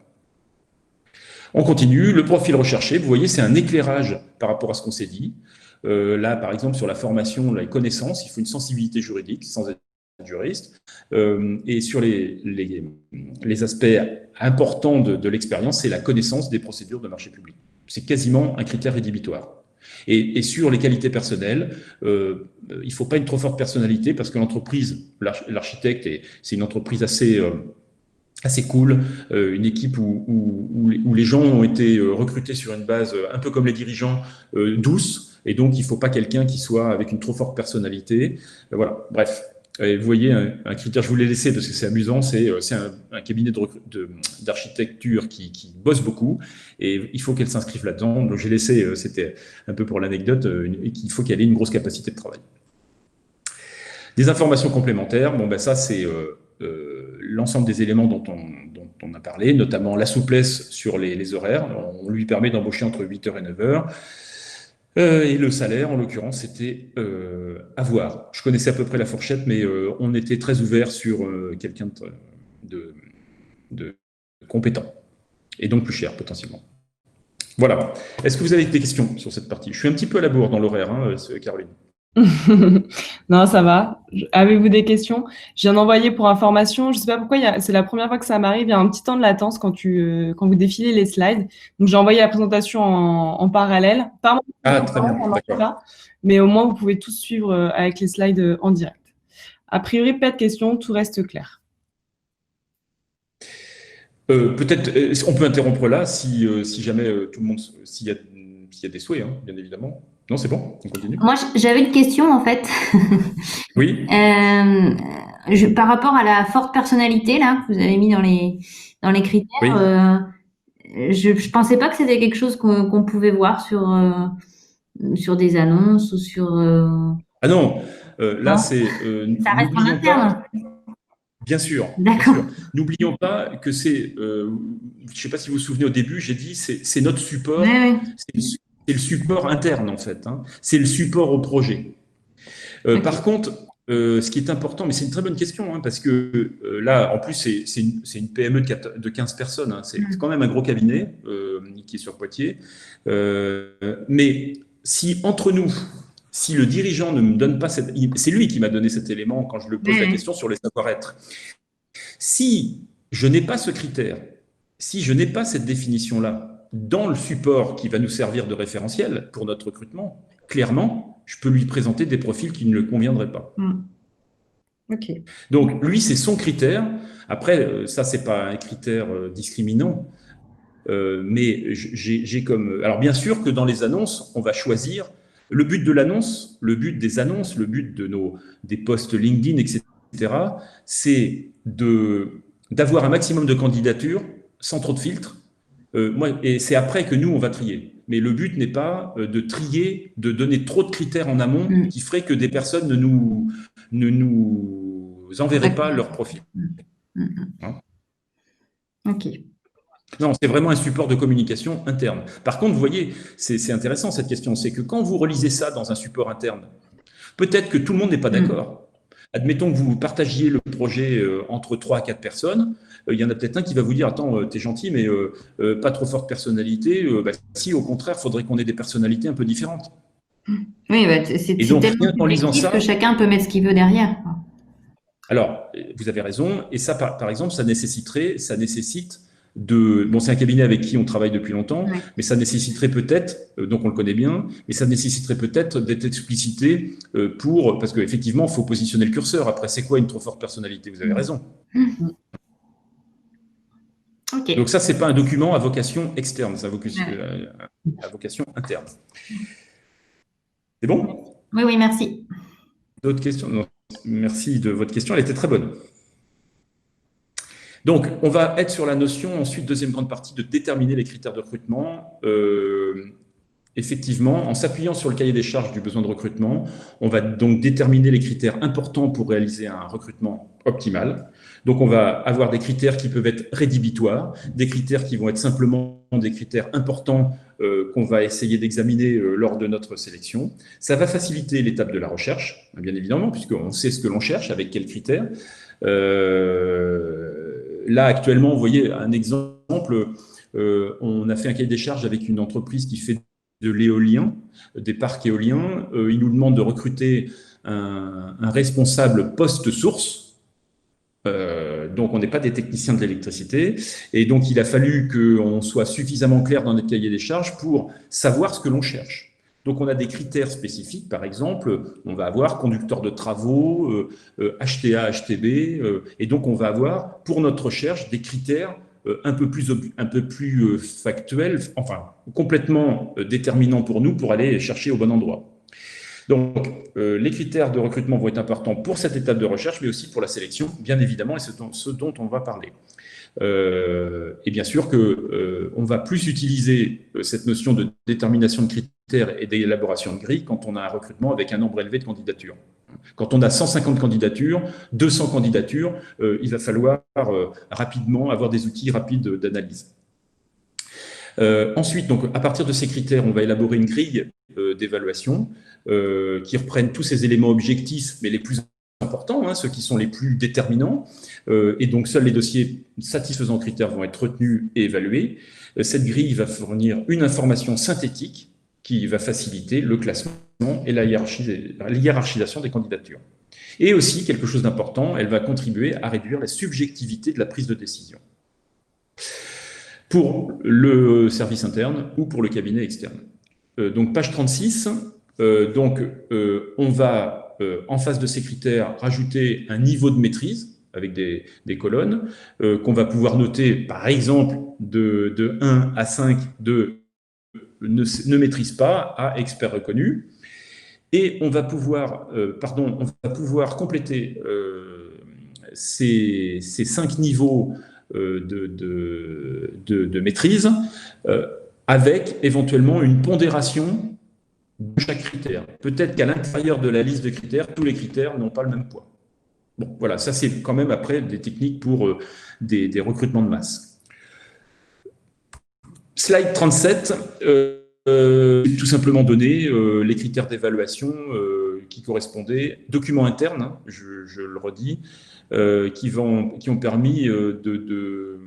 On continue, le profil recherché, vous voyez, c'est un éclairage par rapport à ce qu'on s'est dit. Là, par exemple, sur la formation, les connaissances, il faut une sensibilité juridique sans être juriste. Et sur les aspects importants de l'expérience, c'est la connaissance des procédures de marché public. C'est quasiment un critère rédhibitoire. Et sur les qualités personnelles, il ne faut pas une trop forte personnalité parce que l'entreprise, l'architecte, c'est une entreprise assez cool, une équipe où les gens ont été recrutés sur une base un peu comme les dirigeants, douce, et donc il ne faut pas quelqu'un qui soit avec une trop forte personnalité. Voilà, bref. Et vous voyez, un critère, je vous l'ai laissé parce que c'est amusant, c'est un cabinet d'architecture qui bosse beaucoup et il faut qu'elle s'inscrive là-dedans. Donc j'ai laissé, c'était un peu pour l'anecdote, qu'il faut qu'elle ait une grosse capacité de travail. Des informations complémentaires, bon ben ça c'est l'ensemble des éléments dont on a parlé, notamment la souplesse sur les horaires. On lui permet d'embaucher entre 8h et 9h. Et le salaire, en l'occurrence, c'était à voir. Je connaissais à peu près la fourchette, mais on était très ouvert sur quelqu'un de compétent et donc plus cher potentiellement. Voilà. Est-ce que vous avez des questions sur cette partie? Je suis un petit peu à la bourre dans l'horaire, hein, Caroline. Non, ça va. Avez-vous des questions? Je viens d'envoyer pour information. Je ne sais pas pourquoi, c'est la première fois que ça m'arrive. Il y a un petit temps de latence quand vous défilez les slides. Donc, j'ai envoyé la présentation en parallèle. Ah, très bien, d'accord. Mais au moins, vous pouvez tous suivre avec les slides en direct. A priori, pas de questions, tout reste clair. Peut-être, on peut interrompre là si jamais tout le monde, s'il y a des souhaits, hein, bien évidemment. Non, c'est bon, on continue. Moi, j'avais une question en fait. Oui. Par rapport à la forte personnalité là que vous avez mis dans les critères, Oui. Je pensais pas que c'était quelque chose qu'on pouvait voir sur des annonces ou sur. Ah non, là c'est. Ça reste en interne. Bien sûr. D'accord. N'oublions pas que c'est. Je ne sais pas si vous vous souvenez au début, j'ai dit c'est notre support. Oui. C'est le support interne en fait. Hein. C'est le support au projet. Okay. Par contre, ce qui est important, mais c'est une très bonne question, hein, parce que là, en plus, c'est une PME de 15 personnes. Hein, c'est quand même un gros cabinet qui est sur Poitiers. Mais si entre nous, si le dirigeant ne me donne pas c'est lui qui m'a donné cet élément quand je lui pose la question sur les savoir-être. Si je n'ai pas ce critère, si je n'ai pas cette définition-là dans le support qui va nous servir de référentiel pour notre recrutement, clairement, je peux lui présenter des profils qui ne le conviendraient pas. Okay. Donc, lui, c'est son critère. Après, ça, c'est pas un critère discriminant, mais j'ai comme... Alors, bien sûr que dans les annonces, on va choisir le but de l'annonce, le but des annonces, le but des posts LinkedIn, etc., c'est d'avoir un maximum de candidatures sans trop de filtres. Et c'est après que nous, on va trier. Mais le but n'est pas de trier, de donner trop de critères en amont qui ferait que des personnes ne nous enverraient pas leur profil. Hein? Ok. Non, c'est vraiment un support de communication interne. Par contre, vous voyez, c'est intéressant cette question, c'est que quand vous relisez ça dans un support interne, peut-être que tout le monde n'est pas d'accord. Admettons que vous partagiez le projet entre 3 à 4 personnes, il y en a peut-être un qui va vous dire « Attends, t'es gentil, mais pas trop forte personnalité. Si, au contraire, il faudrait qu'on ait des personnalités un peu différentes. » Oui, c'est tellement subjectif que chacun peut mettre ce qu'il veut derrière. Alors, vous avez raison. Et ça, par exemple, ça nécessite bon, c'est un cabinet avec qui on travaille depuis longtemps, mais ça nécessiterait peut-être, donc on le connaît bien, mais ça nécessiterait peut-être d'être explicité parce qu'effectivement, il faut positionner le curseur. Après, c'est quoi une trop forte personnalité? Vous avez raison. Okay. Donc ça, c'est pas un document à vocation externe, c'est à vocation interne. C'est bon? Oui, merci. D'autres questions? Non, merci de votre question, elle était très bonne. Donc, on va être sur la notion, ensuite, deuxième grande partie, de déterminer les critères de recrutement. Effectivement, en s'appuyant sur le cahier des charges du besoin de recrutement, on va donc déterminer les critères importants pour réaliser un recrutement optimale. Donc, on va avoir des critères qui peuvent être rédhibitoires, des critères qui vont être simplement des critères importants qu'on va essayer d'examiner lors de notre sélection. Ça va faciliter l'étape de la recherche, bien évidemment, puisqu'on sait ce que l'on cherche, avec quels critères. Là, actuellement, vous voyez un exemple, on a fait un cahier des charges avec une entreprise qui fait de l'éolien, des parcs éoliens. Ils nous demandent de recruter un responsable post-source. Donc, on n'est pas des techniciens de l'électricité. Et donc, il a fallu qu'on soit suffisamment clair dans notre cahier des charges pour savoir ce que l'on cherche. Donc, on a des critères spécifiques. Par exemple, on va avoir conducteur de travaux, HTA, HTB. Et donc, on va avoir, pour notre recherche, des critères un peu plus factuels, enfin, complètement déterminants pour nous pour aller chercher au bon endroit. Donc, les critères de recrutement vont être importants pour cette étape de recherche, mais aussi pour la sélection, bien évidemment, et ce dont on va parler. Et bien sûr qu'on va plus utiliser cette notion de détermination de critères et d'élaboration de grilles quand on a un recrutement avec un nombre élevé de candidatures. Quand on a 150 candidatures, 200 candidatures, il va falloir rapidement avoir des outils rapides d'analyse. Ensuite, donc, à partir de ces critères, on va élaborer une grille d'évaluation qui reprennent tous ces éléments objectifs, mais les plus importants, ceux qui sont les plus déterminants. Et donc, seuls les dossiers satisfaisant aux critères vont être retenus et évalués. Cette grille va fournir une information synthétique qui va faciliter le classement et la hiérarchisation des candidatures. Et aussi, quelque chose d'important, elle va contribuer à réduire la subjectivité de la prise de décision pour le service interne ou pour le cabinet externe. Donc, page 36, on va, en face de ces critères, rajouter un niveau de maîtrise avec des colonnes qu'on va pouvoir noter, par exemple, de 1 à 5, de ne maîtrise pas à expert reconnu. Et on va pouvoir, compléter ces 5 niveaux de maîtrise avec éventuellement une pondération de chaque critère. Peut-être qu'à l'intérieur de la liste de critères, tous les critères n'ont pas le même poids. Bon, voilà, ça c'est quand même après des techniques pour des recrutements de masse. Slide 37, tout simplement donner les critères d'évaluation qui correspondaient, documents internes, je le redis, qui ont permis de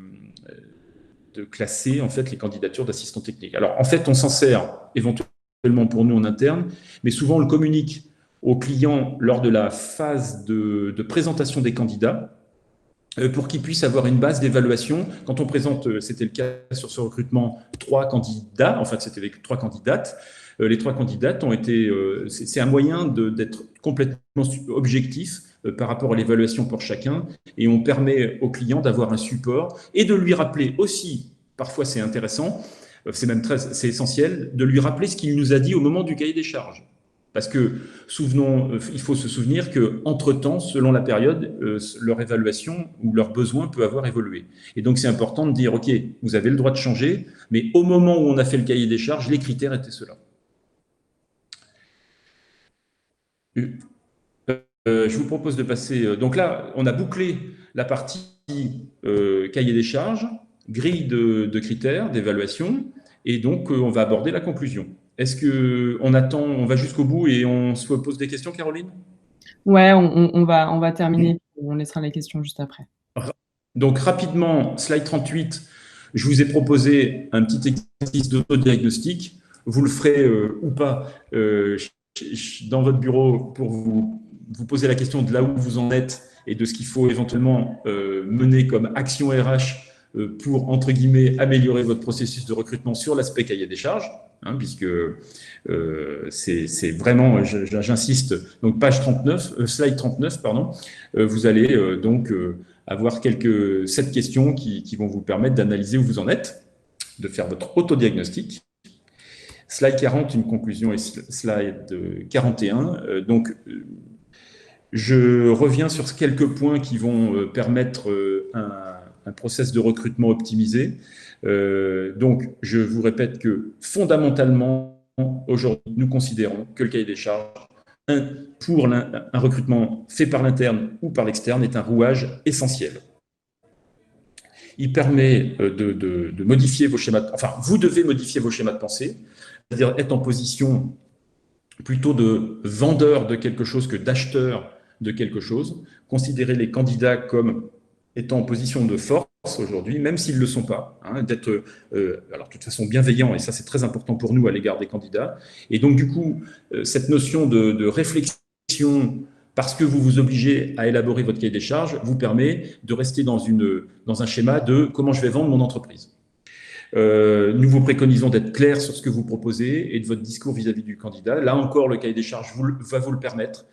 classer en fait les candidatures d'assistants techniques. Alors en fait, on s'en sert éventuellement pour nous en interne, mais souvent on le communique aux clients lors de la phase de présentation des candidats pour qu'ils puissent avoir une base d'évaluation. Quand on présente, c'était le cas sur ce recrutement, 3 candidats, en fait c'était avec 3 candidates. Les 3 candidates ont été, c'est un moyen d'être complètement objectif par rapport à l'évaluation pour chacun, et on permet au client d'avoir un support et de lui rappeler aussi, parfois c'est intéressant, c'est essentiel, de lui rappeler ce qu'il nous a dit au moment du cahier des charges. Parce que, il faut se souvenir qu'entre-temps, selon la période, leur évaluation ou leur besoin peut avoir évolué. Et donc, c'est important de dire, OK, vous avez le droit de changer, mais au moment où on a fait le cahier des charges, les critères étaient ceux-là. Je vous propose de passer… donc là, on a bouclé la partie cahier des charges, grille de critères, d'évaluation, et donc on va aborder la conclusion. Est-ce on va jusqu'au bout et on se pose des questions, Caroline? Ouais, on va terminer, on laissera les questions juste après. Donc rapidement, slide 38, je vous ai proposé un petit exercice d'autodiagnostic. Vous le ferez ou pas dans votre bureau pour vous poser la question de là où vous en êtes et de ce qu'il faut éventuellement mener comme action RH pour, entre guillemets, améliorer votre processus de recrutement sur l'aspect cahier des charges, puisque c'est vraiment, j'insiste, donc page 39, slide 39, pardon, vous allez donc avoir 7 questions qui vont vous permettre d'analyser où vous en êtes, de faire votre autodiagnostic. Slide 40, une conclusion, et slide 41. Donc, je reviens sur quelques points qui vont permettre un process de recrutement optimisé. Donc, je vous répète que fondamentalement, aujourd'hui, nous considérons que le cahier des charges pour un recrutement fait par l'interne ou par l'externe est un rouage essentiel. Il permet de modifier vos schémas, enfin, vous devez modifier vos schémas de pensée, c'est-à-dire être en position plutôt de vendeur de quelque chose que d'acheteur de quelque chose, considérer les candidats comme étant en position de force aujourd'hui, même s'ils ne le sont pas, hein, d'être alors de toute façon bienveillant, et ça c'est très important pour nous à l'égard des candidats. Et donc du coup, cette notion de réflexion, parce que vous vous obligez à élaborer votre cahier des charges, vous permet de rester dans un schéma de comment je vais vendre mon entreprise. Nous vous préconisons d'être clair sur ce que vous proposez et de votre discours vis-à-vis du candidat. Là encore, le cahier des charges va vous le permettre.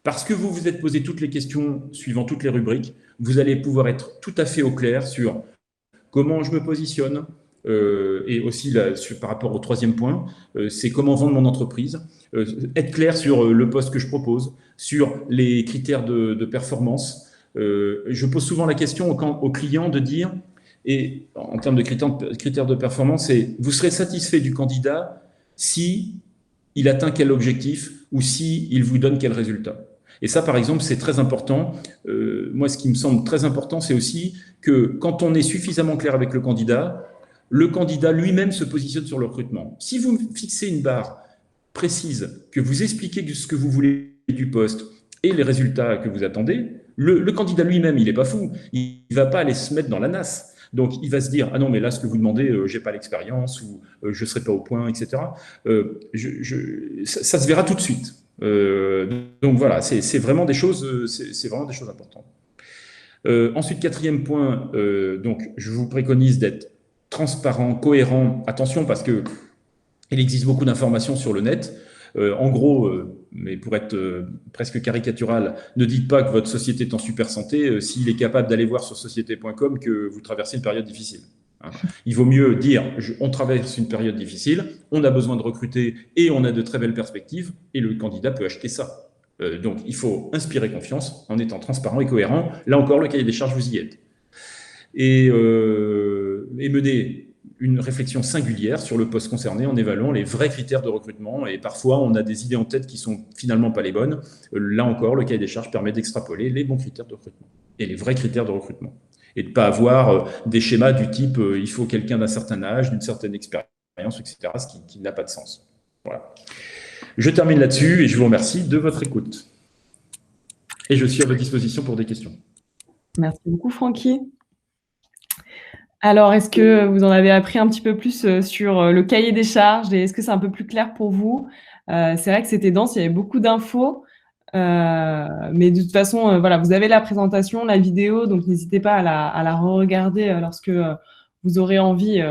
Parce que vous vous êtes posé toutes les questions suivant toutes les rubriques, vous allez pouvoir être tout à fait au clair sur comment je me positionne, et aussi là, par rapport au troisième point, c'est comment vendre mon entreprise, être clair sur le poste que je propose, sur les critères de performance. Je pose souvent la question aux clients de dire, et en termes de critères de performance, c'est vous serez satisfait du candidat si il atteint quel objectif ou si il vous donne quel résultat. Et ça, par exemple, c'est très important. Moi, ce qui me semble très important, c'est aussi que quand on est suffisamment clair avec le candidat lui-même se positionne sur le recrutement. Si vous fixez une barre précise, que vous expliquez ce que vous voulez du poste et les résultats que vous attendez, le candidat lui-même, il n'est pas fou. Il ne va pas aller se mettre dans la nasse. Donc, il va se dire « Ah non, mais là, ce que vous demandez, je n'ai pas l'expérience ou je ne serai pas au point, etc. » Ça se verra tout de suite. Donc voilà, c'est vraiment des choses importantes. Ensuite, quatrième point, donc je vous préconise d'être transparent, cohérent. Attention, parce que il existe beaucoup d'informations sur le net. En gros, mais pour être presque caricatural, ne dites pas que votre société est en super santé s'il est capable d'aller voir sur société.com que vous traversez une période difficile. Hein. Il vaut mieux dire on traverse une période difficile, on a besoin de recruter et on a de très belles perspectives, et le candidat peut acheter ça. Donc, il faut inspirer confiance en étant transparent et cohérent. Là encore, le cahier des charges vous y aide. Et mener une réflexion singulière sur le poste concerné en évaluant les vrais critères de recrutement. Et parfois, on a des idées en tête qui sont finalement pas les bonnes. Là encore, le cahier des charges permet d'extrapoler les bons critères de recrutement et les vrais critères de recrutement. Et de ne pas avoir des schémas du type il faut quelqu'un d'un certain âge, d'une certaine expérience, etc., ce qui n'a pas de sens. Voilà. Je termine là-dessus et je vous remercie de votre écoute. Et je suis à votre disposition pour des questions. Merci beaucoup, Francky. Alors, est-ce que vous en avez appris un petit peu plus sur le cahier des charges et est-ce que c'est un peu plus clair pour vous? C'est vrai que c'était dense, il y avait beaucoup d'infos, mais de toute façon, voilà, vous avez la présentation, la vidéo, donc n'hésitez pas à la re-regarder lorsque vous aurez envie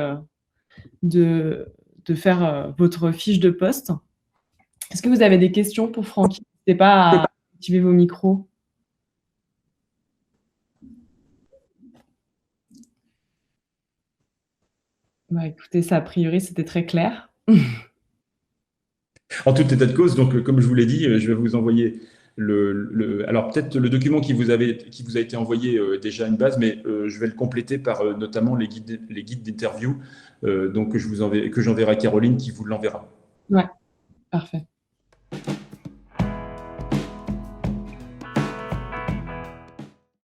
de faire votre fiche de poste. Est-ce que vous avez des questions pour Francky? N'hésitez pas à activer vos micros. Bah, écoutez, ça, a priori, c'était très clair. En tout état de cause, donc, comme je vous l'ai dit, je vais vous envoyer alors peut-être le document qui vous a été envoyé déjà une base, mais je vais le compléter par notamment les guides d'interview, donc que j'enverrai à Caroline qui vous l'enverra. Ouais, parfait.